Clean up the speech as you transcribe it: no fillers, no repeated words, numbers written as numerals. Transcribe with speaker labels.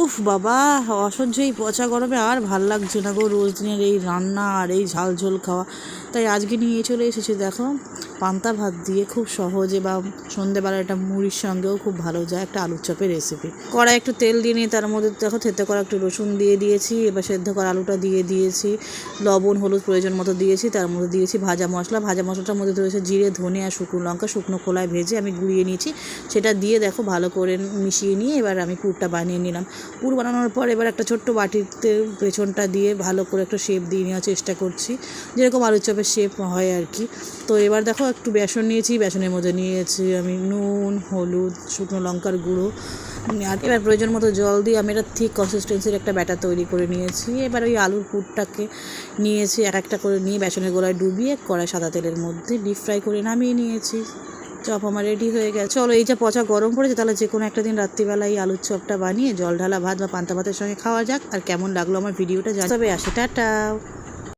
Speaker 1: উফ বাবা, অসহ্য এই পচা গরমে আর ভাল লাগছে না গো রোজ দিনের এই রান্না আর এই ঝাল ঝোল খাওয়া। তাই আজকে নিয়ে চলে এসেছি দেখো পান্তা ভাত দিয়ে, খুব সহজে বা সন্ধেবেলা একটা মুড়ির সঙ্গেও খুব ভালো যায় একটা আলুর চপের রেসিপি। কড়াই একটু তেল দিয়ে নিয়ে তার মধ্যে দেখো থেতে করা একটু রসুন দিয়ে দিয়েছি, এবার সেদ্ধ করা আলুটা দিয়ে দিয়েছি, লবণ হলুদ প্রয়োজন মতো দিয়েছি, তার মধ্যে দিয়েছি ভাজা মশলা। ভাজা মশলাটার মধ্যে রয়েছে জিরে ধনে আর শুকনো লঙ্কা, শুকনো খোলায় ভেজে আমি গুঁড়িয়ে নিয়েছি। সেটা দিয়ে দেখো ভালো করে মিশিয়ে নিয়ে এবার আমি পুরটা বানিয়ে নিলাম। পুর বানানোর পর এবার একটা ছোট্ট বাটিতে পেছনটা দিয়ে ভালো করে একটা শেপ দিয়ে নেওয়ার চেষ্টা করছি, যেরকম আলুর চপের শেপ হয় আর কি। তো এবার দেখো একটু বেসন নিয়েছি, বেসনের মধ্যে নিয়েছি আমি নুন হলুদ শুকনো লঙ্কার গুঁড়ো, আর এবার প্রয়োজন মতো জল দিয়ে আমি একটা ঠিক কনসিস্টেন্সির একটা ব্যাটার তৈরি করে নিয়েছি। এবার ওই আলুর পুরটাকে নিয়েছি, এক একটা করে নিয়ে বেসনের গোলায় ডুবিয়ে কড়াই সাদা তেলের মধ্যে ডিপ ফ্রাই করে নামিয়ে নিয়েছি। চপ আমার রেডি হয়ে গেছে। চলো, এই যে পচা গরম পড়েছে, তাহলে যে কোনো একটা দিন রাত্রিবেলা এই আলুর চপটা বানিয়ে জল ঢালা ভাত বা পান্তা ভাতের সঙ্গে খাওয়া যাক। আর কেমন লাগলো আমার ভিডিওটা জানাবে। আসে টাটা।